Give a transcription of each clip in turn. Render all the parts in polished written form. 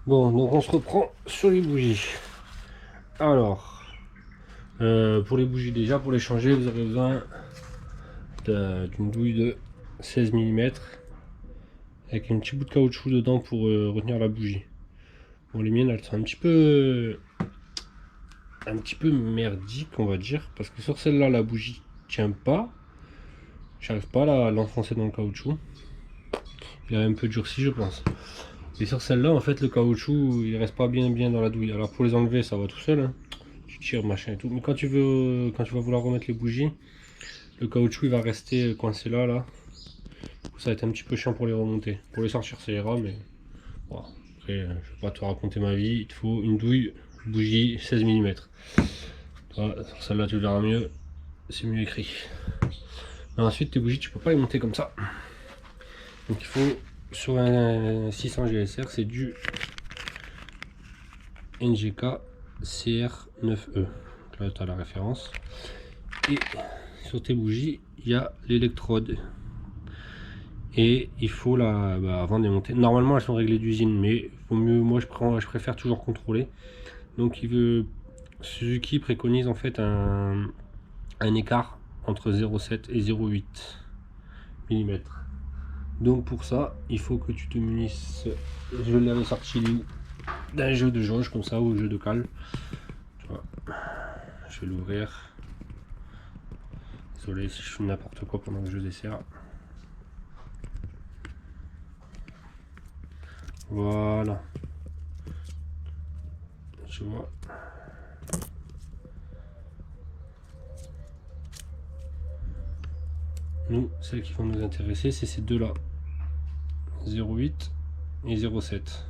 Bon, donc on se reprend sur les bougies. Alors, pour les bougies déjà, pour les changer, vous aurez besoin d'une douille de 16 mm avec un petit bout de caoutchouc dedans pour retenir la bougie. Bon, les miennes, elles sont un petit peu merdiques, on va dire, parce que sur celle-là, la bougie tient pas. J'arrive pas à l'enfoncer dans le caoutchouc. Il a un peu durci, je pense. Et sur celle-là, en fait, le caoutchouc, il reste pas bien dans la douille. Alors pour les enlever, ça va tout seul, hein. Tu tires, machin et tout. Mais quand tu vas vouloir remettre les bougies, le caoutchouc il va rester coincé là. Ça va être un petit peu chiant pour les remonter. Pour les sortir, ça ira, mais bon, après, je vais pas te raconter ma vie. Il te faut une douille, bougie 16 mm. Sur celle-là, tu verras mieux. C'est mieux écrit. Mais ensuite, tes bougies, tu peux pas les monter comme ça. Donc il faut, sur un 600 GSR, c'est du NGK CR9E. Donc là, tu as la référence. Et sur tes bougies, il y a l'électrode. Et il faut avant de les monter. Normalement, elles sont réglées d'usine, mais vaut mieux. Moi, je préfère toujours contrôler. Donc, Suzuki préconise en fait un écart entre 0,7 et 0,8 mm. Donc, pour ça, il faut que tu te munisses. Je l'avais sorti d'un jeu de jauge comme ça, ou jeu de cale. Tu vois, je vais l'ouvrir. Désolé si je fais n'importe quoi pendant que je desserre. Voilà. Tu vois. Nous, celles qui vont nous intéresser, c'est ces deux-là. 0,8 et 0,7.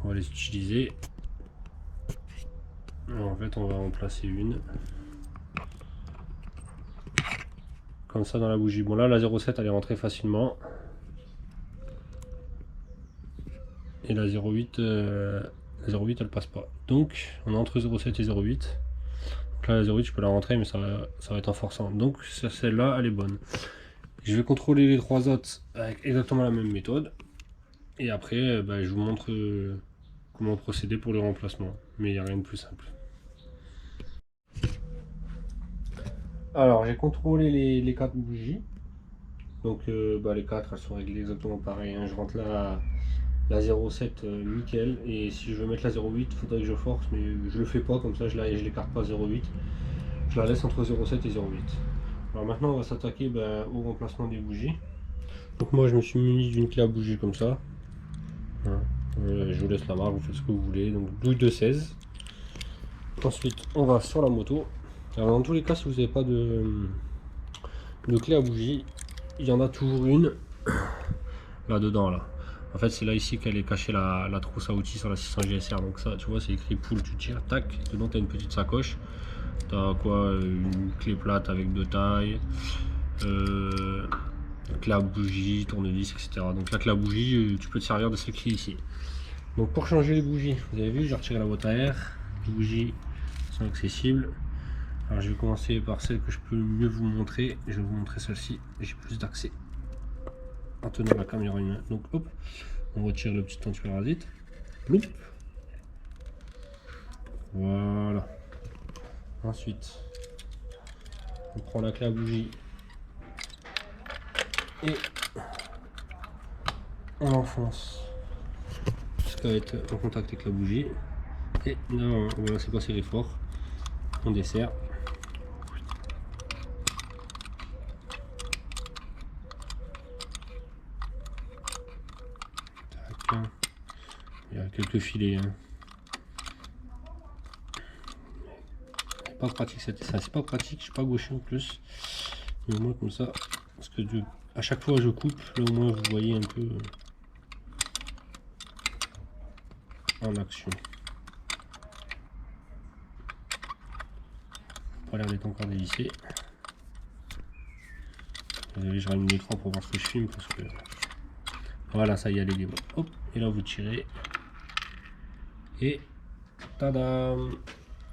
On va les utiliser. Alors, en fait, on va en placer une. Comme ça dans la bougie. Bon là, la 0,7 elle est rentrée facilement. Et la 0,8 elle passe pas. Donc, on est entre 0,7 et 0,8. Donc là, la 0,8 je peux la rentrer, mais ça va être en forçant. Donc, celle-là, elle est bonne. Je vais contrôler les trois autres avec exactement la même méthode. Et après, je vous montre comment procéder pour le remplacement. Mais il n'y a rien de plus simple. Alors, j'ai contrôlé les 4 bougies. Donc, les 4 elles sont réglées exactement pareil, hein. Je rentre la 0,7 nickel. Et si je veux mettre la 0,8, il faudrait que je force, mais je le fais pas, comme ça je l'écarte pas à 0,8. Je la laisse entre 0,7 et 0,8. Alors maintenant, on va s'attaquer au remplacement des bougies. Donc, moi, je me suis muni d'une clé à bougie comme ça. Hein. Je vous laisse la marque, vous faites ce que vous voulez. Donc, douille de 16. Ensuite, on va sur la moto. Alors, dans tous les cas, si vous n'avez pas de clé à bougie, il y en a toujours une là dedans là. En fait, c'est là ici qu'elle est cachée la trousse à outils sur la 600 GSR. Donc ça, tu vois, c'est écrit pool, tu tires, tac. Dedans, tu as une petite sacoche. Tu as quoi, une clé plate avec deux tailles, clé à bougie, tournevis, etc. Donc la clé à bougie, tu peux te servir de cette clé ici. Donc pour changer les bougies, vous avez vu, j'ai retiré la boîte à air. Les bougies sont accessibles. Alors je vais commencer par celle que je peux mieux vous montrer. Je vais vous montrer celle-ci. J'ai plus d'accès en tenant la caméra une main. Donc hop, on retire le petit antiparasite. Bloup. Voilà. Ensuite, on prend la clé à bougie et on enfonce jusqu'à être en contact avec la bougie. Et là, voilà, c'est pas serré fort. On dessert. Il y a quelques filets. Hein. C'est pas pratique, c'est pas pratique, je suis pas gaucher en plus. Mais au moins comme ça, parce que à chaque fois je coupe, là au moins vous voyez un peu en action. Pas l'air d'être encore dévissé. Désolé, je rallume l'écran pour voir ce que je filme parce que voilà, ça y est, elle est libre. Hop, et là vous tirez. Et tadam,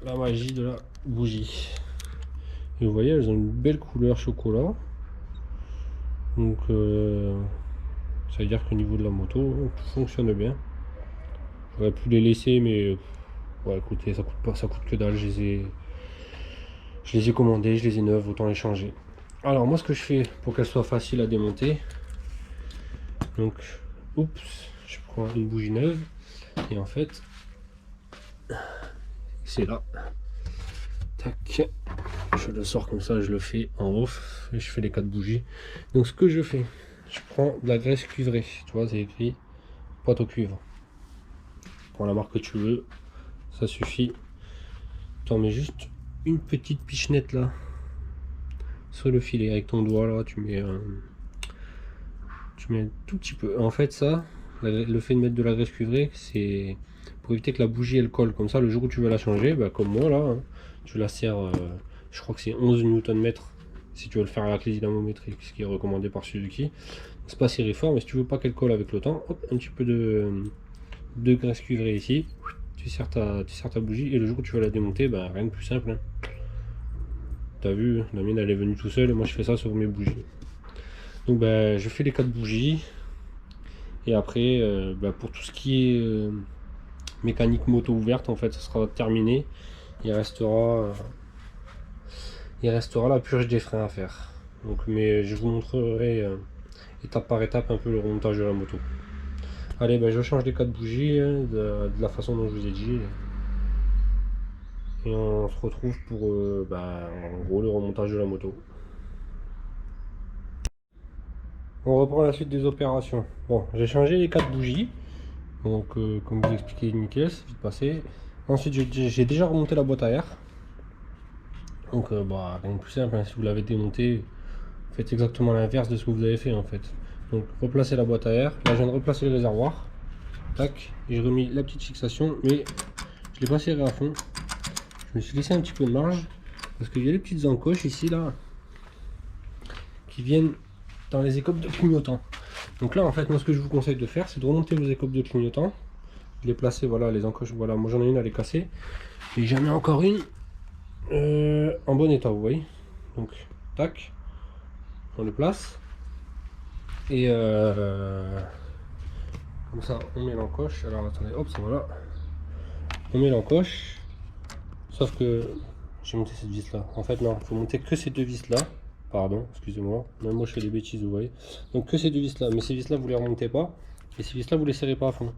la magie de la bougie. Et vous voyez, elles ont une belle couleur chocolat. Donc ça veut dire qu'au niveau de la moto, tout fonctionne bien. J'aurais pu les laisser, mais ouais, écoutez, ça coûte pas, ça coûte que dalle. Je les ai commandés, je les ai neuves, autant les changer. Alors moi, ce que je fais pour qu'elles soient faciles à démonter, donc, oups, je prends une bougie neuve et en fait, c'est là. Tac, je le sors comme ça, je le fais en off et je fais les 4 bougies. Donc ce que je fais, je prends de la graisse cuivrée, tu vois, c'est écrit pâte au cuivre. Prends la marque que tu veux, ça suffit. Tu en mets juste une petite pichenette là sur le filet avec ton doigt là, tu mets un tout petit peu. En fait, ça, le fait de mettre de la graisse cuivrée, c'est pour éviter que la bougie elle colle. Comme ça, le jour où tu veux la changer, bah, comme moi là, hein, tu la serres, je crois que c'est 11 Nm si tu veux le faire à la clé dynamométrique, ce qui est recommandé par Suzuki. C'est pas serré fort, mais si tu veux pas qu'elle colle avec le temps, hop, un petit peu de graisse cuivrée ici. Tu serres ta bougie et le jour où tu veux la démonter, bah, rien de plus simple. Hein. T'as vu, la mienne elle est venue tout seul et moi je fais ça sur mes bougies. Donc bah, je fais les 4 bougies. Et après, bah, pour tout ce qui est mécanique moto ouverte, en fait, ça sera terminé. Il restera la purge des freins à faire. Donc, mais je vous montrerai étape par étape un peu le remontage de la moto. Allez, bah, je change les 4 bougies de la façon dont je vous ai dit. Et on se retrouve pour bah, en gros le remontage de la moto. On reprend la suite des opérations. Bon, j'ai changé les 4 bougies. Donc, comme je vous expliqué, nickel, c'est vite passé. Ensuite, j'ai déjà remonté la boîte à air. Donc, bah, rien de plus simple, hein. Si vous l'avez démonté, faites exactement l'inverse de ce que vous avez fait en fait. Donc, replacez la boîte à air. Là, je viens de replacer le réservoir. Tac, j'ai remis la petite fixation, mais je l'ai pas serré à fond. Je me suis laissé un petit peu de marge parce qu'il y a les petites encoches ici, là, qui viennent dans les écopes de clignotant. Donc là, en fait, moi, ce que je vous conseille de faire, c'est de remonter vos écopes de clignotant, de les placer, voilà, les encoches, voilà, moi j'en ai une, elle est cassée, et j'en ai encore une en bon état, vous voyez. Donc, tac, on le place, et comme ça, on met l'encoche. Alors, attendez, hop, ça voilà, on met l'encoche, sauf que j'ai monté cette vis là. En fait, non, il faut monter que ces deux vis là. Pardon, excusez-moi, même moi je fais des bêtises, vous voyez. Donc que ces deux vis là, mais ces vis là vous les remontez pas, et ces vis là vous les serrez pas à fond.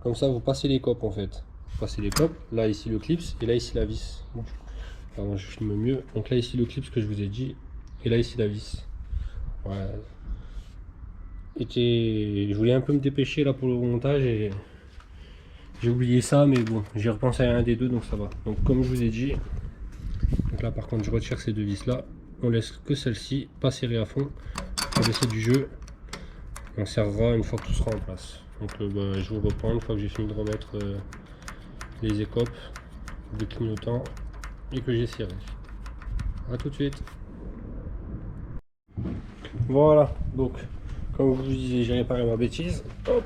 Comme ça vous passez les copes en fait. Vous passez les copes, là ici le clips, et là ici la vis. Pardon, je filme mieux. Donc là ici le clips que je vous ai dit, et là ici la vis. Voilà. Je voulais un peu me dépêcher là pour le remontage, et j'ai oublié ça, mais bon, j'ai repensé à un des deux, donc ça va. Donc comme je vous ai dit, donc là par contre je retire ces deux vis là. On laisse que celle-ci, pas serrée à fond. On va laisser du jeu. On serrera une fois que tout sera en place. Donc bah, je vous reprends une fois que j'ai fini de remettre les écopes de clignotant et que j'ai serré. A tout de suite. Voilà, donc comme je vous disais, j'ai réparé ma bêtise. Hop.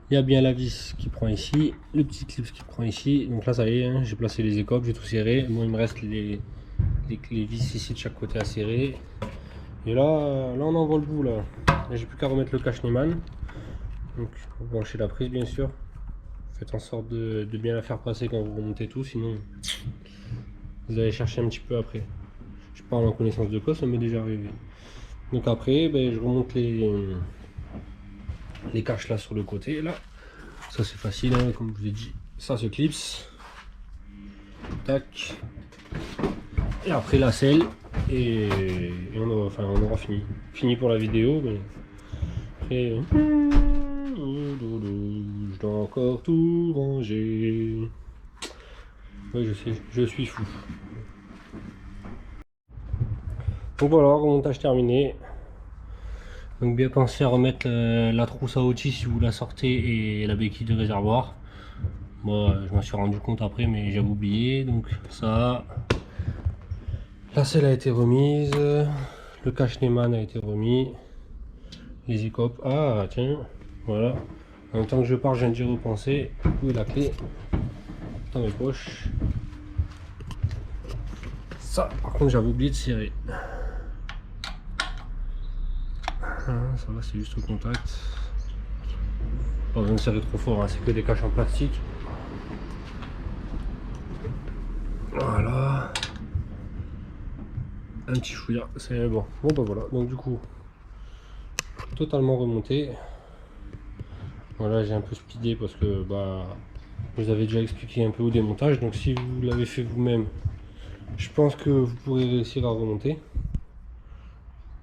Il y a bien la vis qui prend ici, le petit clip qui prend ici. Donc là ça y est, hein, j'ai placé les écopes, j'ai tout serré. Moi il me reste les vis ici de chaque côté à serrer. Et là on envoie le bout là. J'ai plus qu'à remettre le cache Neyman. Donc vous branchez la prise bien sûr. Faites en sorte de bien la faire passer quand vous remontez tout, sinon vous allez chercher un petit peu après. Je parle en connaissance de cause, ça m'est déjà arrivé. Donc après ben, je remonte les caches là sur le côté là. Ça c'est facile hein, comme je vous ai dit. Ça se clipse. Tac. Et après la selle et on aura fini pour la vidéo. Mais après, je dois encore tout ranger. Oui, je sais, je suis fou. Donc voilà, remontage terminé. Donc bien penser à remettre la trousse à outils si vous la sortez et la béquille de réservoir. Moi, je m'en suis rendu compte après, mais j'avais oublié. Donc ça. La selle a été remise, le cache Neyman a été remis, les écopes, ah tiens, voilà, en même temps que je pars, je viens d'y repenser, où est la clé, dans mes poches, ça par contre j'avais oublié de serrer, ça va c'est juste au contact, Pas besoin de serrer trop fort, hein, c'est que des caches en plastique. Voilà. Un petit chouïa, c'est bon. Bon bah voilà, donc du coup, totalement remonté. Voilà, j'ai un peu speedé parce que bah, je vous avais déjà expliqué un peu au démontage. Donc si vous l'avez fait vous-même, je pense que vous pourrez réussir à remonter.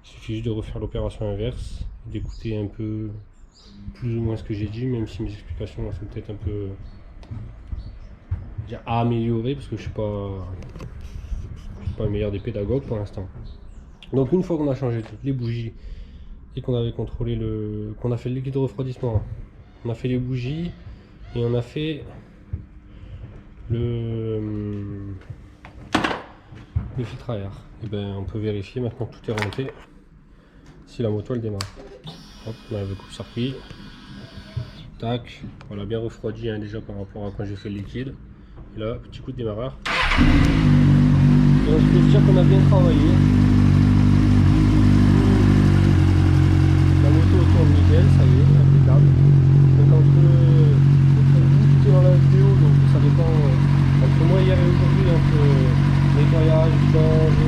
Il suffit juste de refaire l'opération inverse, d'écouter un peu plus ou moins ce que j'ai dit, même si mes explications sont peut-être un peu à améliorer parce que je suis pas le meilleur des pédagogues pour l'instant. Donc une fois qu'on a changé toutes les bougies et qu'on avait contrôlé qu'on a fait le liquide de refroidissement, on a fait les bougies et on a fait le filtre à air. Et ben on peut vérifier maintenant que tout est remonté si la moto elle démarre. Hop, on a le coupe-circuit. Tac, voilà, bien refroidi hein, déjà par rapport à quand j'ai fait le liquide. Et là, petit coup de démarreur. Donc je peux dire qu'on a bien travaillé. La moto tourne nickel, ça y est, impeccable. Donc entre vous qui êtes dans la vidéo, donc ça dépend entre moi hier et aujourd'hui, entre nettoyage, vidange,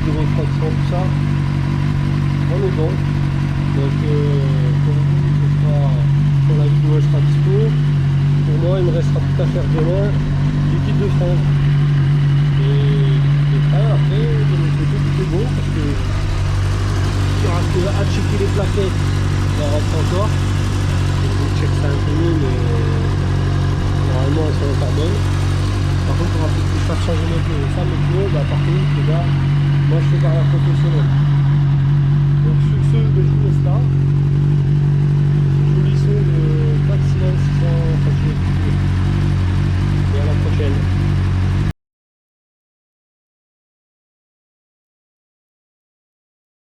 de refroidissement, tout ça, on est bon. Donc pour vous, ce sera, quand la vidéo sera dispo. Pour moi, il me restera tout à faire demain, liquide de frein. Et après, de mon côté, tout est bon parce que il y aura que à checker les plaquettes, il en reste encore. Je check ça un peu mieux, mais normalement elles sont encore bonnes. Par contre, il faudra peut-être que je fasse changer mes pneus. Et ça, mes pneus, bah, par contre, les gars, moi je fais par la professionnelle. Donc sur ce, je vous laisse là.